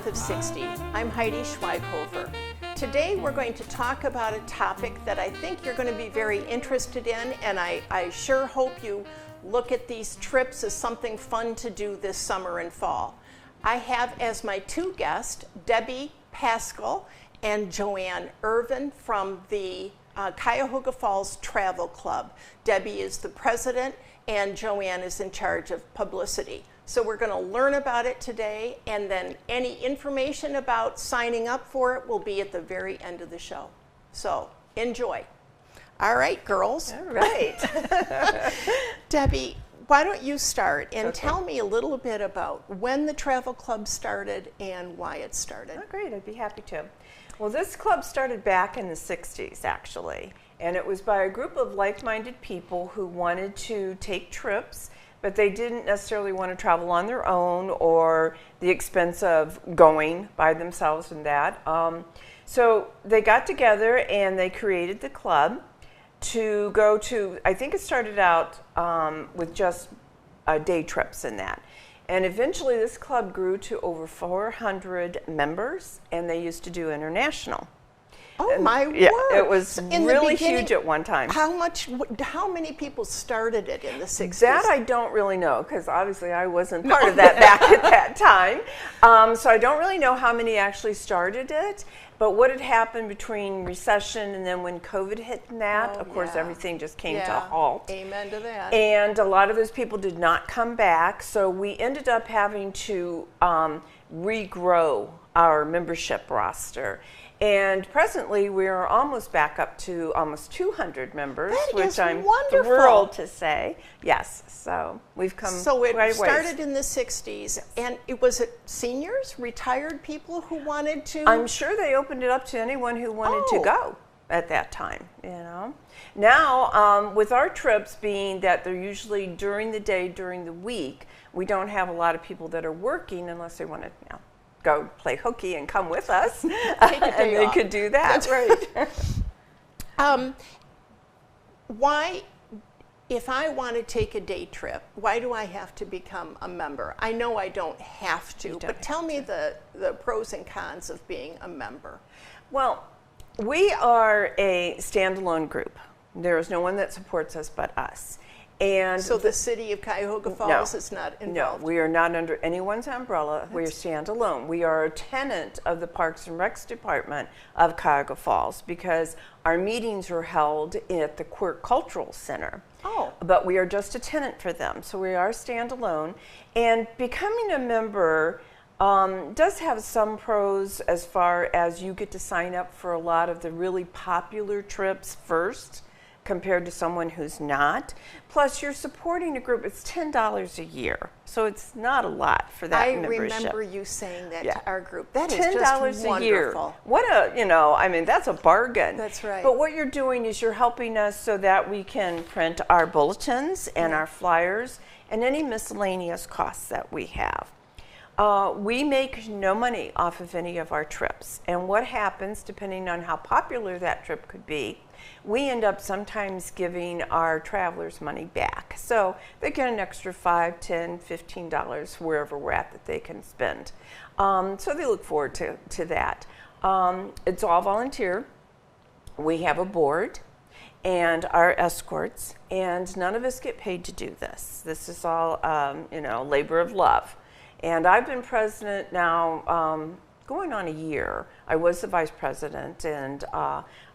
month of 60. I'm Heidi Schweighofer. Today we're going to talk about a topic that I think you're going to be very interested in, and I sure hope you look at these trips as something fun to do this summer and fall. I have as my two guests Debbie Paschal and Joanne Irvin from the Cuyahoga Falls Travel Club. Debbie is the president and Joanne is in charge of publicity. So we're going to learn about it today, and then any information about signing up for it will be at the very end of the show. So enjoy. All right, girls. All right. Debbie, why don't you start and tell me a little bit about when the travel club started and why it started. Oh, great, I'd be happy to. Well, this club started back in the 60s, actually, and it was by a group of like-minded people who wanted to take trips, but they didn't necessarily want to travel on their own or the expense of going by themselves and that. So they got together and they created the club to go to, I think it started out with just day trips and that. And eventually this club grew to over 400 members, and they used to do international. Oh, my Yeah, word. it was In the really beginning, huge at one time. How many people started it in the 60s? That I don't really know, because obviously I wasn't part of that back at that time. So I don't really know how many actually started it. But what had happened between recession and then when COVID hit and that, of course, everything just came to a halt. Amen to that. And a lot of those people did not come back. So we ended up having to regrow our membership roster. And presently, we are almost back up to almost 200 members, which I'm thrilled to say. Yes, so we've come So it quite a ways. started in the 60s, and was it seniors, retired people who wanted to? I'm sure they opened it up to anyone who wanted to go at that time, you know. Now, with our trips being that they're usually during the day, during the week, we don't have a lot of people that are working unless they want to, you know, go play hooky and come with us. Take a day and off. they could do that. That's right. Why, if I want to take a day trip, why do I have to become a member? I know I don't have to, but tell me the pros and cons of being a member. Well, we are a standalone group. There is no one that supports us but us. And So the city of Cuyahoga Falls is not involved? No, we are not under anyone's umbrella. We are standalone. We are a tenant of the Parks and Recs Department of Cuyahoga Falls because our meetings are held at the Quirk Cultural Center. Oh. But we are just a tenant for them, so we are standalone. And becoming a member does have some pros as far as you get to sign up for a lot of the really popular trips first, compared to someone who's not. Plus, you're supporting a group. It's $10 a year, so it's not a lot for that membership. I remember you saying that to our group. That is $10 just wonderful. a year. What a, you know, I mean, that's a bargain. That's right. But what you're doing is you're helping us so that we can print our bulletins and our flyers and any miscellaneous costs that we have. We make no money off of any of our trips. And what happens, depending on how popular that trip could be, we end up sometimes giving our travelers money back. So they get an extra $5, $10, $15 wherever we're at that they can spend. So they look forward to that. It's all volunteer. We have a board and our escorts, and none of us get paid to do this. This is all, you know, labor of love. And I've been president now going on a year. I was the vice president, and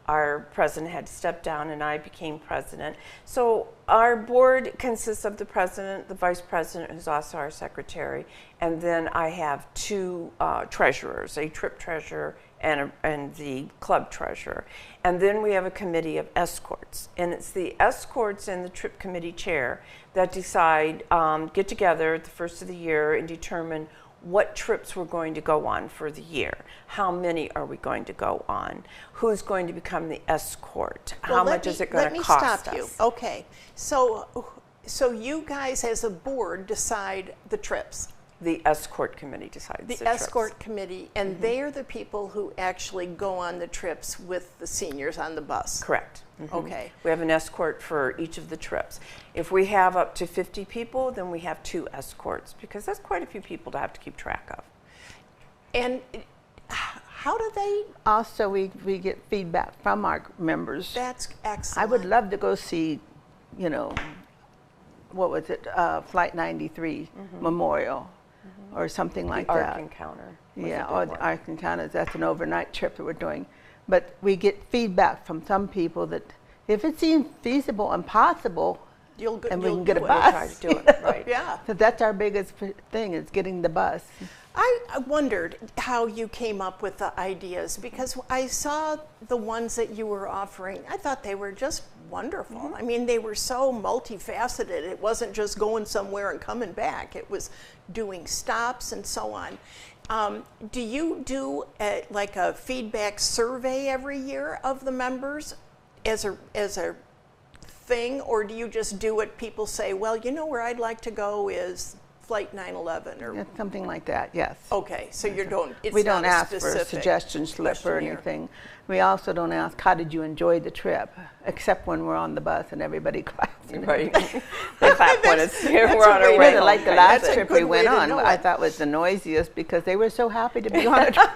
our president had to step down and I became president. So our board consists of the president, the vice president, who's also our secretary, and then I have two treasurers, a trip treasurer and the club treasurer. And then we have a committee of escorts. And it's the escorts and the trip committee chair that decide, get together at the first of the year and determine what trips we're going to go on for the year. How many are we going to go on? Who's going to become the escort? How much is it going to cost us? Let me stop you. Okay. So you guys as a board decide the trips. The escort committee decides the trips. Escort committee, and they are the people who actually go on the trips with the seniors on the bus. Correct. Okay. We have an escort for each of the trips. If we have up to 50 people, then we have 2 escorts, because that's quite a few people to have to keep track of. And how do they? Also, we get feedback from our members. That's I excellent. would love to go see, you know, what was it, Flight 93 Memorial or something like the that. Ark Encounter. was a Yeah, big or the one. Ark Encounters. That's an overnight trip that we're doing. But we get feedback from some people that if it seems feasible and possible, You'll go. and we you'll can get a do it. bus. Try to do it, right. Yeah. so that's our biggest thing is getting the bus. I wondered how you came up with the ideas because I saw the ones that you were offering. I thought they were just wonderful. I mean, they were so multifaceted. It wasn't just going somewhere and coming back. It was doing stops and so on. Do you do like a feedback survey every year of the members as a thing, or do you just do it? People say, well, you know where I'd like to go is Flight 911 or Yeah, something like that, yes. okay, so you don't. It's We don't not a ask for a specific suggestion slip or questionnaire. anything. We also don't ask, how did you enjoy the trip? Except when we're on the bus and everybody claps. Right. They clap when it's That's we're a on way our to way know. home. Like the kind of last That's a thing. trip we good way went to on, know I it. thought was the noisiest because they were so happy to be on a trip.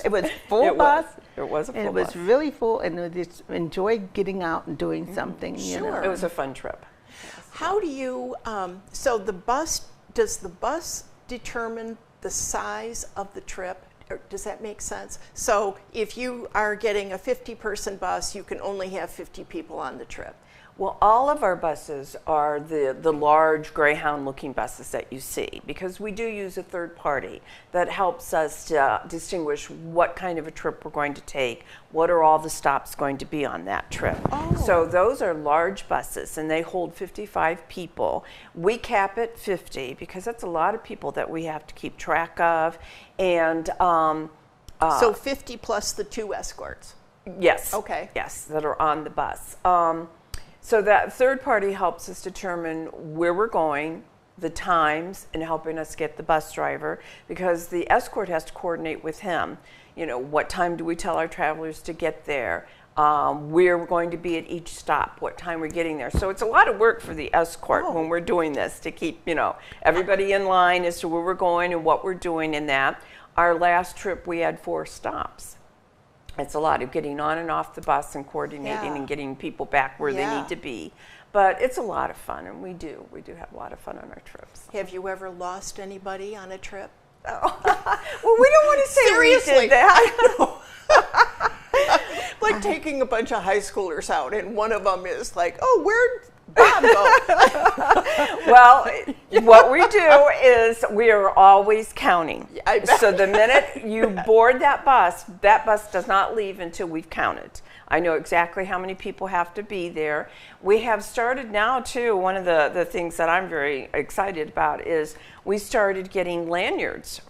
It was full It bus. was. It was a full And it was bus. really full, and we just enjoyed getting out and doing something. You know. Sure. It was a fun trip. How do you? So the bus, does the bus determine the size of the trip? Or does that make sense? So if you are getting a 50-person bus, you can only have 50 people on the trip. Well, all of our buses are the large Greyhound-looking buses that you see because we do use a third party that helps us to distinguish what kind of a trip we're going to take, what are all the stops going to be on that trip. Oh. So those are large buses and they hold 55 people. We cap at 50 because that's a lot of people that we have to keep track of. And So 50 plus the 2 escorts. yes. Okay. Yes, that are on the bus. So that third party helps us determine where we're going, the times, and helping us get the bus driver because the escort has to coordinate with him. You know, what time do we tell our travelers to get there? Where we're going to be at each stop, what time we're getting there. So it's a lot of work for the escort when we're doing this to keep, you know, everybody in line as to where we're going and what we're doing in that. Our last trip, we had 4 stops. It's a lot of getting on and off the bus and coordinating Yeah. and getting people back where they Yeah. need to be. But it's a lot of fun, and we do have a lot of fun on our trips. Have you ever lost anybody on a trip? Well, we don't want to say Seriously, we did that. I know. Like taking a bunch of high schoolers out, and one of them is like, "Oh, where'd Bob go?" Well, what we do is we are always counting. I bet. So the minute you board that bus does not leave until we've counted. I know exactly how many people have to be there. We have started now, too, one of the things that I'm very excited about is we started getting lanyards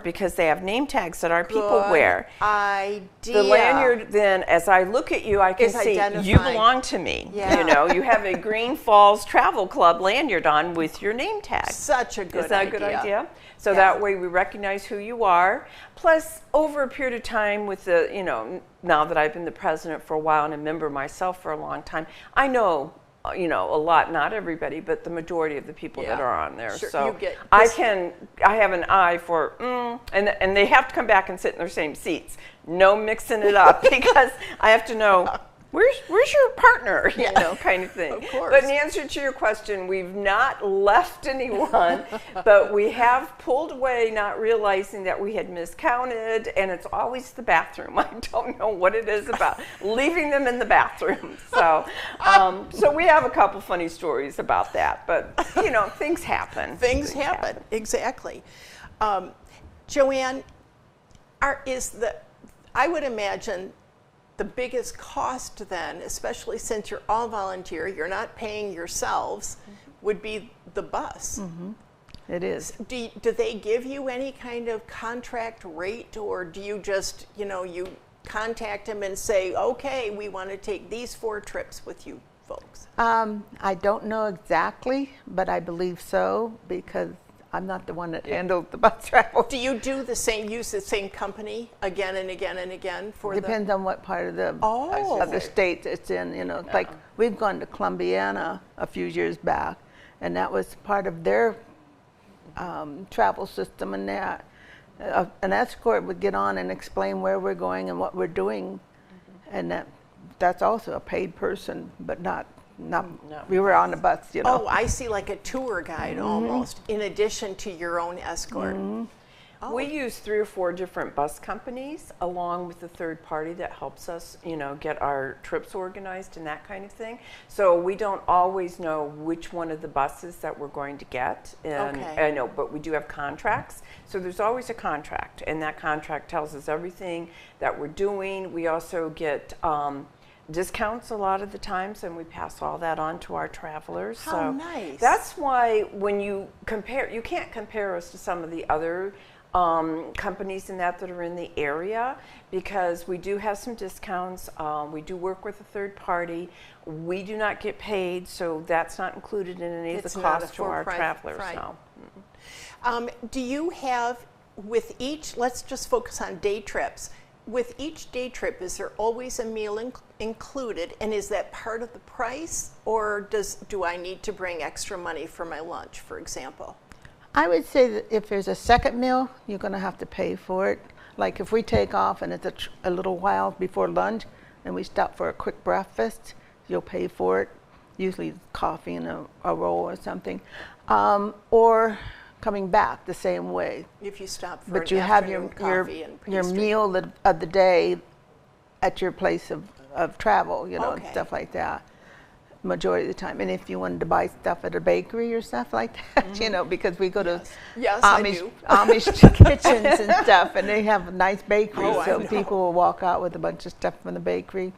because they have name tags that our people Good wear. idea. The lanyard, then, as I look at you, I can Is see you identifying. belong to me. Yeah. You know, you have a Green Falls Travel Club lanyard on with your name tag. Such a good idea. Is that a good idea? So Yeah. that way we recognize who you are. Plus, over a period of time with the, you know, now that I've been the president for a while and a member myself for a long time, I know, you know, a lot, not everybody, but the majority of the people that Yeah. are on there. Sure, So you get- I have an eye for, and they have to come back and sit in their same seats. No mixing it up because I have to know, where's your partner, you know, kind of thing. Of course. But in answer to your question, we've not left anyone, but we have pulled away, not realizing that we had miscounted, and it's always the bathroom. I don't know what it is about leaving them in the bathroom. So, so we have a couple funny stories about that, but you know, things happen. Things happen. Exactly. Joanne, I would imagine the biggest cost then, especially since you're all volunteer, you're not paying yourselves, would be the bus. It is. Do they give you any kind of contract rate, or do you just, you know, you contact them and say, okay, we want to take these 4 trips with you folks? I don't know exactly, but I believe so because I'm not the one that handled the bus travel. Do you do use the same company again and again and again for Depends on what part of the Oh. of the state it's in. You know, like we've gone to Columbiana a few years back, and that was part of their travel system, and that An escort would get on and explain where we're going and what we're doing, and that's also a paid person, but not. We were on the bus, you know. Oh, I see, like a tour guide almost, in addition to your own escort. Oh. We use 3 or 4 different bus companies along with the third party that helps us, you know, get our trips organized and that kind of thing. So we don't always know which one of the buses that we're going to get. And Okay. I know, but we do have contracts. So there's always a contract, and that contract tells us everything that we're doing. We also get discounts a lot of the times, and we pass all that on to our travelers. How so nice. That's why when you compare, you can't compare us to some of the other companies in that are in the area, because we do have some discounts. We do work with a third party. We do not get paid, so that's not included in any of It's the not a costs to our for-profit, travelers. right. No. Do you have, with each, let's just focus on day trips. With each day trip, is there always a meal included, and is that part of the price, or do I need to bring extra money for my lunch, for example? I would say that if there's a second meal, you're going to have to pay for it. Like if we take off and it's a little while before lunch and we stop for a quick breakfast, you'll pay for it. Usually it's coffee and a roll or something. Or coming back the same way. If you stop for But an you have afternoon your coffee and your pastry. meal of the day at your place of travel, you know, Okay. and stuff like that. Majority of the time. And if you wanted to buy stuff at a bakery or stuff like that, you know, because we go to Yes, I Amish, do. Amish kitchens and stuff, and they have nice bakeries, Oh, I so know. people will walk out with a bunch of stuff from the bakery.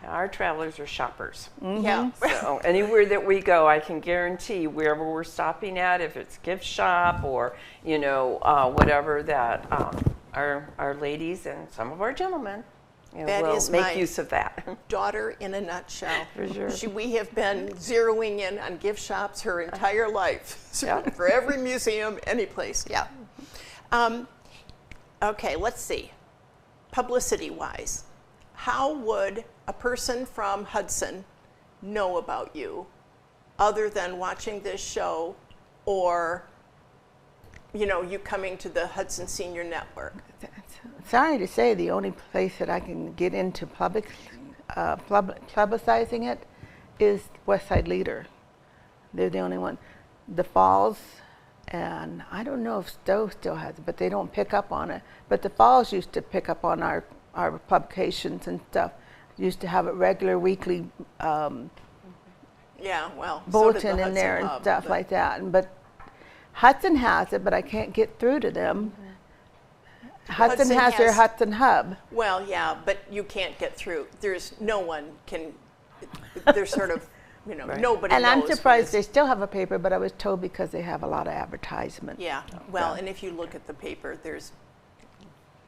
Our travelers are shoppers. Yeah. So anywhere that we go, I can guarantee wherever we're stopping at, if it's gift shop or, you know, whatever, that our ladies and some of our gentlemen, you know, That will is make my- use of that. Daughter in a nutshell. For sure. We have been zeroing in on gift shops her entire life. So Yeah. for every museum, any place. Yeah. Okay, let's see. Publicity-wise, how would a person from Hudson know about you other than watching this show or, you know, you coming to the Hudson Senior Network? Sorry to say, the only place that I can get into publicizing it is Westside Leader. They're the only one. The Falls, and I don't know if Stowe still has it, but they don't pick up on it. But the Falls used to pick up on our publications and stuff. Used to have it regular weekly Yeah, well, so did the bulletin in there Hudson and Hub, stuff but- like that. But Hudson has it, but I can't get through to them. Hudson Hudson has their has- Hudson Hub. Well, yeah, but you can't get through. There's no one can. There's sort of, you know, Right. nobody. And knows I'm what surprised is- they still have a paper, but I was told because they have a lot of advertisement. Yeah. Well, and if you look at the paper, there's.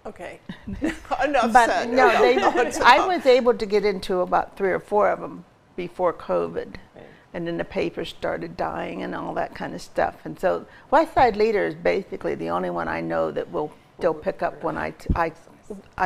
Okay. Enough But said. no, about they, the Hudson I Hub. was able to get into about 3 or 4 of them before COVID. And then the papers started dying and all that kind of stuff. And so Westside Leader is basically the only one I know that will still pick up when I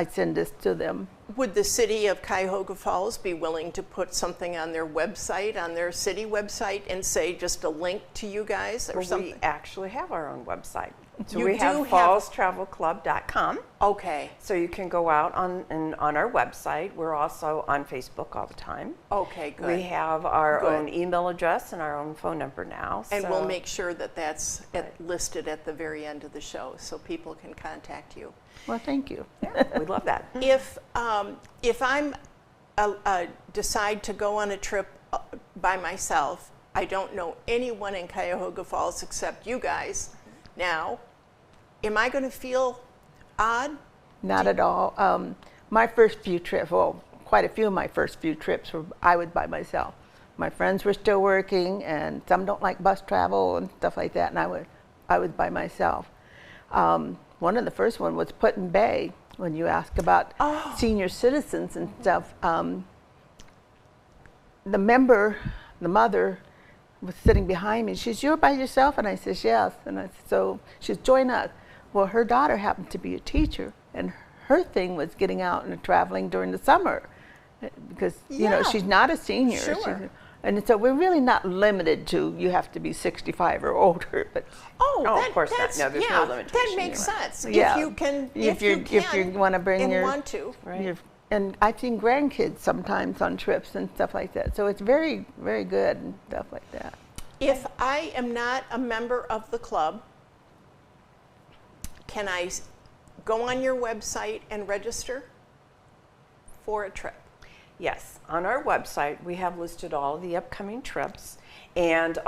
send this to them. Would the city of Cuyahoga Falls be willing to put something on their website, on their city website, and say just a link to you guys or Well, something? we actually have our own website. So You we do have have- fallstravelclub.com. Okay. So you can go out on our website. We're also on Facebook all the time. Okay. Good. We have our Good. own email address and our own phone number now. And we'll so- make sure that that's listed at the very end of the show so people can contact you. Well, thank you. Yeah, we love that. If I'm decide to go on a trip by myself, I don't know anyone in Cuyahoga Falls except you guys now, am I going to feel odd? Not at all. My first few trips, well, quite a few of my first few trips, I was by myself. My friends were still working, and some don't like bus travel and stuff like that, and I was by myself. One of the first one was Put-in Bay, when you ask about senior citizens and stuff. The mother, was sitting behind me. She says, "You're by yourself?" And I says, "Yes." And I said, "So," she says, "Join us." Well, her daughter happened to be a teacher, and her thing was getting out and traveling during the summer, because you know Yeah. she's not a senior. Sure. And so we're really not limited to you have to be 65 or older, but Oh, Oh, of that, course not. that's, No, there's yeah, no that limitation makes anyway. sense. Yeah. If you can, if you want to bring and your want to. Right. and I've seen grandkids sometimes on trips and stuff like that. So it's very, very good and stuff like that. If I am not a member of the club, can I go on your website and register for a trip? Yes, on our website we have listed all of the upcoming trips, and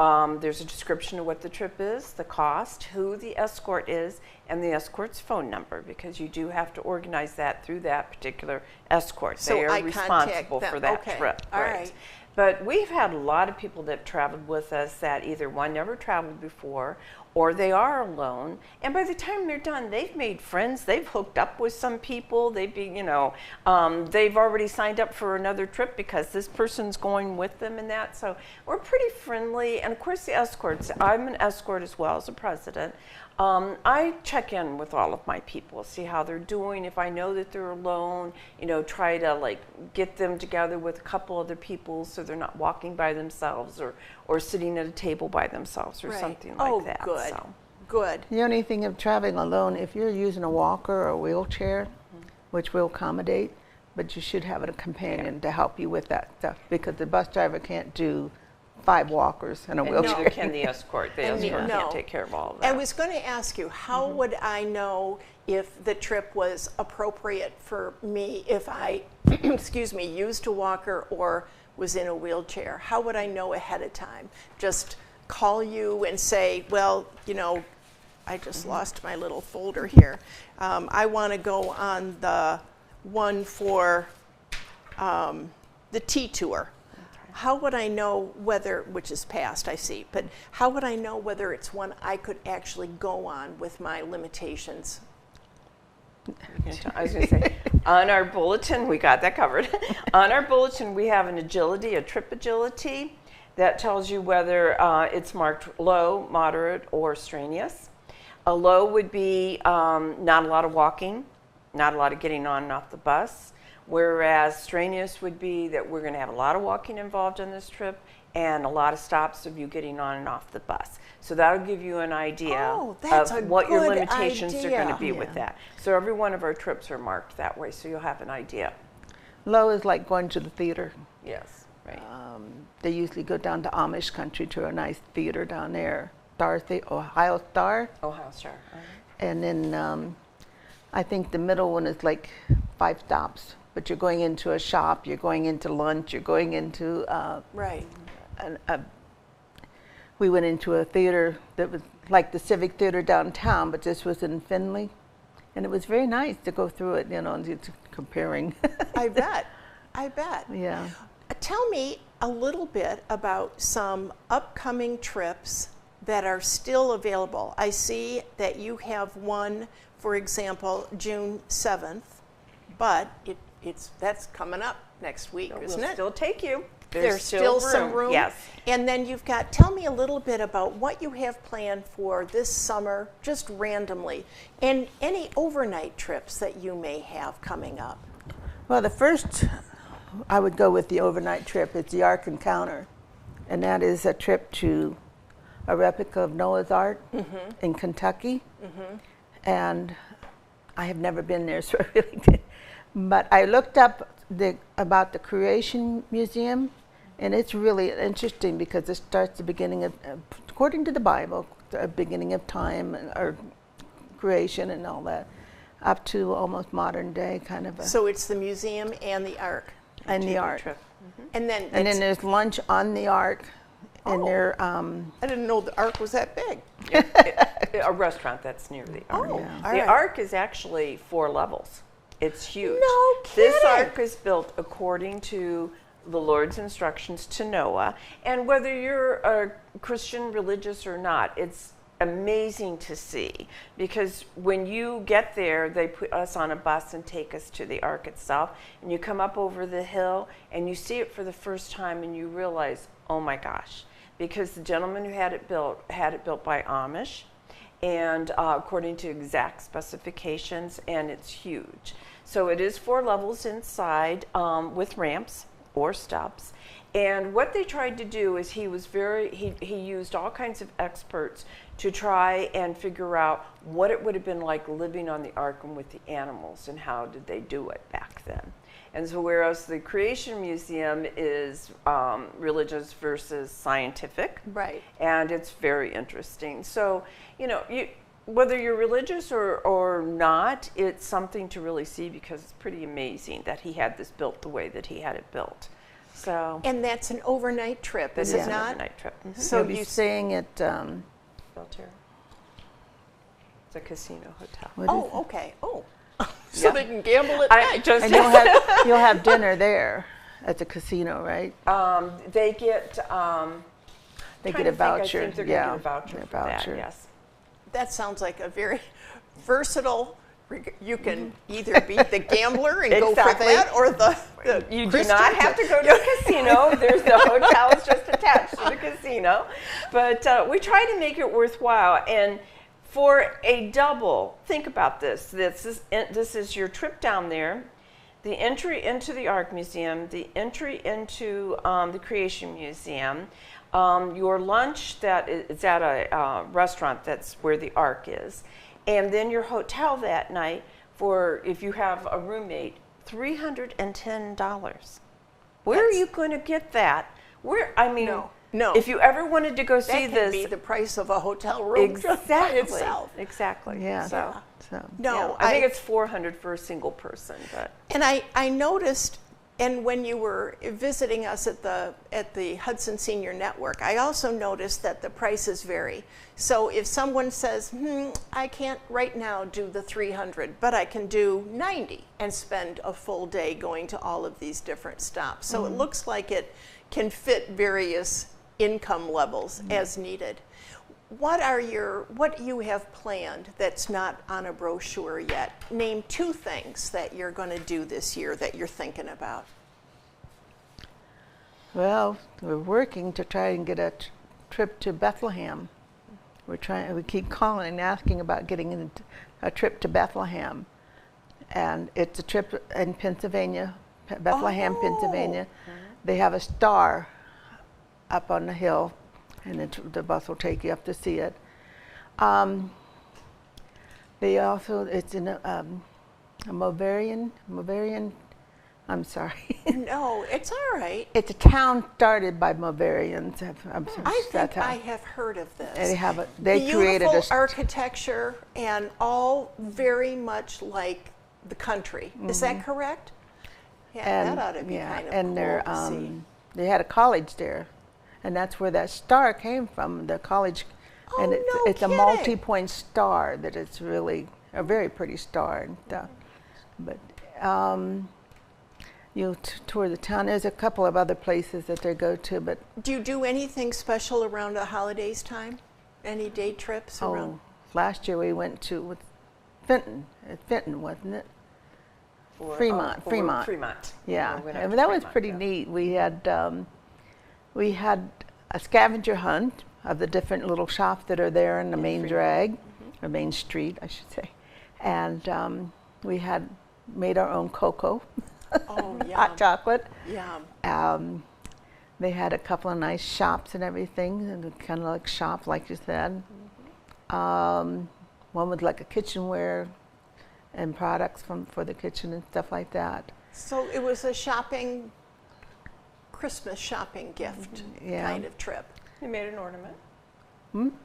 there's a description of what the trip is, the cost, who the escort is, and the escort's phone number, because you do have to organize that through that particular escort. So they are I contact responsible them. for that Okay, trip. all right. But we've had a lot of people that have traveled with us that either one never traveled before or they are alone, and by the time they're done, they've made friends, they've hooked up with some people, they've already signed up for another trip because this person's going with them and that, so we're pretty friendly. And of course the escorts, I'm an escort as well as a president. I check in with all of my people, see how they're doing. If I know that they're alone, try to get them together with a couple other people so they're not walking by themselves or sitting at a table by themselves or Right. something like Oh, that. good. So, Good. The only thing of traveling alone, if you're using a walker or a wheelchair, which will accommodate, but you should have a companion to help you with that stuff, because the bus driver can't do 5 walkers in a and wheelchair. neither can the escort. The escort no. can't take care of all of that. I was going to ask you, how would I know if the trip was appropriate for me if I, excuse me, used a walker or was in a wheelchair? How would I know ahead of time? Just call you and say, well, I just lost my little folder here. I want to go on the one for the T tour. How would I know whether, which is past, I see, but how would I know whether it's one I could actually go on with my limitations? I was going to say, on our bulletin, we got that covered. On our bulletin, we have an agility, a trip agility, that tells you whether it's marked low, moderate, or strenuous. A low would be not a lot of walking, not a lot of getting on and off the bus, whereas strenuous would be that we're going to have a lot of walking involved on this trip and a lot of stops of you getting on and off the bus. So that'll give you an idea Oh, that's of a what your good limitations are going to idea. be with that. So every one of our trips are marked that way, so you'll have an idea. Low is like going to the theater. Yes, right. They usually go down to Amish country to a nice theater down there, Ohio Star. Ohio Star. And then I think the middle one is like 5 stops. But you're going into a shop, you're going into lunch, you're going into Right. we went into a theater that was like the Civic Theater downtown, but this was in Findlay. And it was very nice to go through it, and it's comparing. I bet. I bet. Yeah. Tell me a little bit about some upcoming trips that are still available. I see that you have one, for example, June 7th, but that's coming up next week, isn't We'll it? still take you. There's still some room. Yes. And then tell me a little bit about what you have planned for this summer, just randomly, and any overnight trips that you may have coming up. Well, the first, I would go with the overnight trip. It's the Ark Encounter. And that is a trip to a replica of Noah's Ark in Kentucky. And I have never been there, so I really did. But I looked up about the Creation Museum, and it's really interesting because it starts the beginning of, according to the Bible, the beginning of time or creation and all that, up to almost modern day kind of a. So it's the museum and the Ark. And the Ark. Trip. And then, And then there's lunch on the Ark, and Oh. there. I didn't know the Ark was that big. A restaurant that's near the Ark. Oh, Yeah. all The right. Ark is actually 4 levels. It's huge. No This kidding. Ark is built according to the Lord's instructions to Noah. And whether you're a Christian, religious or not, it's amazing to see, because when you get there, they put us on a bus and take us to the Ark itself, and you come up over the hill and you see it for the first time and you realize, oh my gosh, because the gentleman who had it built by Amish, and according to exact specifications, and it's huge. So it is 4 levels inside with ramps or steps, And what they tried to do is he used all kinds of experts to try and figure out what it would have been like living on the ark and with the animals, and how did they do it back then. And so whereas the Creation Museum is religious versus scientific, Right. and it's very interesting. So, whether you're religious or not, it's something to really see, because it's pretty amazing that he had this built the way that he had it built. So, And that's an overnight trip, this is is it an not? overnight trip. Mm-hmm. So You'll be you staying at, Belterra. It's a casino hotel. what is Oh, okay. Oh. So Yeah. they can gamble at I night. just And you'll have dinner there at the casino, right? they get They trying get to a think, I voucher. think they're Yeah, gonna get a voucher a for that. voucher. Yes. That sounds like a very versatile. You can either be the gambler and go for Exactly. that, or the You do Christian not have to go to a casino. There's the hotel is just attached to the casino. But we try to make it worthwhile. And for a double, think about this. This is your trip down there, the entry into the Ark Museum, the entry into the Creation Museum, your lunch that is at a restaurant that's where the Ark is, and then your hotel that night for, if you have a roommate, $310. Where are you going to get that? No. If you ever wanted to go that see can this, be the price of a hotel room just by itself. Exactly. Yeah. So, So, No, I think it's $400 for a single person, but And I noticed, and when you were visiting us at the Hudson Senior Network, I also noticed that the prices vary. So if someone says, I can't right now do the 300, but I can do 90 and spend a full day going to all of these different stops. So it looks like it can fit various income levels as needed. What you have planned that's not on a brochure yet? Name 2 things that you're going to do this year that you're thinking about. well, we're working to try and get a trip to Bethlehem. We keep calling and asking about getting a trip to Bethlehem. And it's a trip in Pennsylvania, Bethlehem, Pennsylvania. They have a star up on the hill, and the bus will take you up to see it. It's in a Moravian, I'm sorry. No, it's all right. It's a town started by Moravians. I think I have heard of this. They created Beautiful architecture and all very much like the country. Is that correct? Yeah, that ought to be kind of and cool to see. they had a college there, and that's where that star came from. The college, Oh, and no it's a kidding. multi-point star that it's really a very pretty star and stuff. But you'll tour the town. There's a couple of other places that they go to, but Do you do anything special around the holidays time? Any day trips around? last year we went to Fenton. Fenton, wasn't it? Fremont. Yeah, We went up and to that was Fremont, pretty yeah. neat. We had a scavenger hunt of the different little shops that are there in the main Fremont. drag, or main street, I should say. And we had made our own cocoa, Oh, yum. hot chocolate. Yum. They had a couple of nice shops and everything, and kind of like shop, like you said. One with like a kitchenware and products for the kitchen and stuff like that. So it was a Christmas shopping gift Yeah. kind of trip. You made an ornament.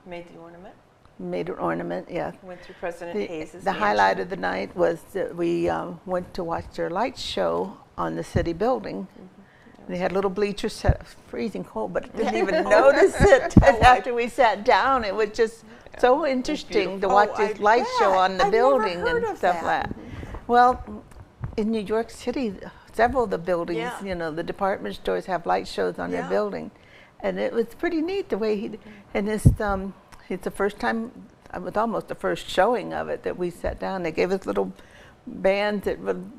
Made the ornament. Made an ornament, yeah. Went through President Hayes' The highlight of the night was that we went to watch their light show on the city building. They had little bleachers set up, freezing cold, but didn't even notice it after we sat down. It was just so interesting to watch this I light show bet. on the I've never building heard and of stuff that. like that. Well, in New York City, several of the buildings, Yeah. the department stores have light shows on their Yeah. building. And it was pretty neat the way and it's the first time, it was almost the first showing of it that we sat down. They gave us little bands that would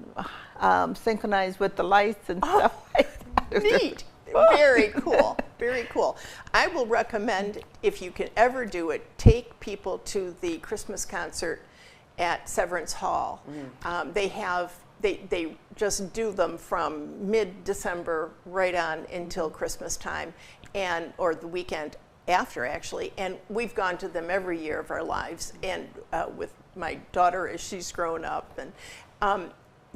synchronize with the lights and stuff like that. It was just- Neat. Very cool. Very cool. I will recommend, if you can ever do it, take people to the Christmas concert at Severance Hall. They have they just do them from mid-December right on until Christmas time, or the weekend after, actually. And we've gone to them every year of our lives, and with my daughter as she's grown up. And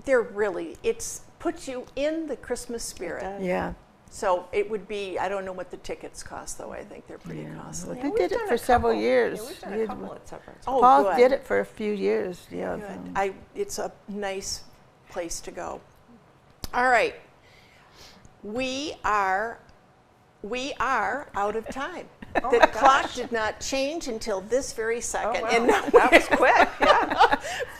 they're really, it's puts you in the Christmas spirit. Yeah. So it would be, I don't know what the tickets cost, though. I think they're pretty costly. They did it for several years. Yeah, we've done a couple at Supper. Oh, Paul good. did it for a few years. Yeah. Good. It's a nice place to go. All right. We are out of time. The clock did not change until this very second. wow. And now That was quick, yeah.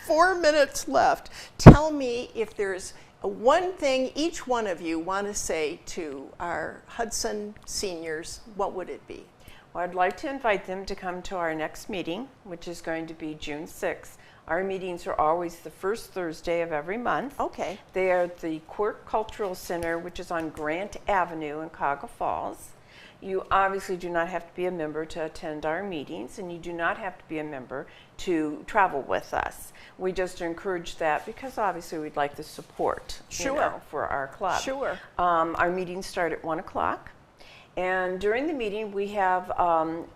4 minutes left. Tell me if there's one thing each one of you want to say to our Hudson seniors, what would it be? Well, I'd like to invite them to come to our next meeting, which is going to be June 6th. Our meetings are always the first Thursday of every month. Okay. They are at the Quirk Cultural Center, which is on Grant Avenue in Cuyahoga Falls. You obviously do not have to be a member to attend our meetings, and you do not have to be a member to travel with us. We just encourage that because obviously we'd like the support for our club. Sure. Our meetings start at 1 o'clock. And during the meeting, we have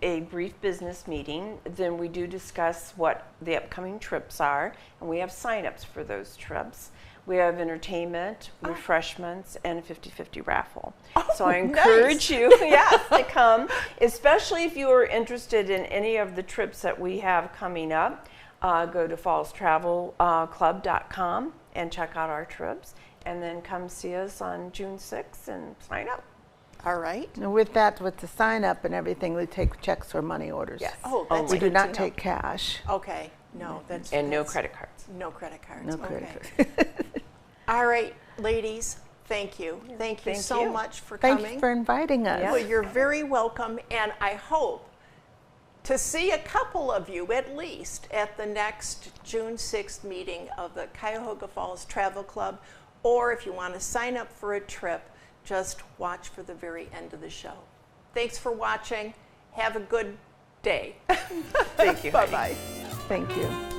a brief business meeting. Then we do discuss what the upcoming trips are, and we have sign-ups for those trips. We have entertainment, refreshments, and a 50-50 raffle. So I encourage you, to come, especially if you are interested in any of the trips that we have coming up. Go to fallstravelclub.com and check out our trips, and then come see us on June 6th and sign up. All right. And with that, with the sign up and everything, we take checks or money orders. Yes. Oh, that's We do good not to take cash. know. Okay. No, that's And no that's- credit cards. No credit cards. No Okay. credit cards. All right, ladies. Thank you. Thank you Thank so you. much for Thank coming. you for inviting us. Yeah. Well, you're very welcome, and I hope to see a couple of you at least at the next June 6th meeting of the Cuyahoga Falls Travel Club, or if you want to sign up for a trip, just watch for the very end of the show. Thanks for watching. Have a good day. Thank you, Heidi. Bye-bye. Thank you.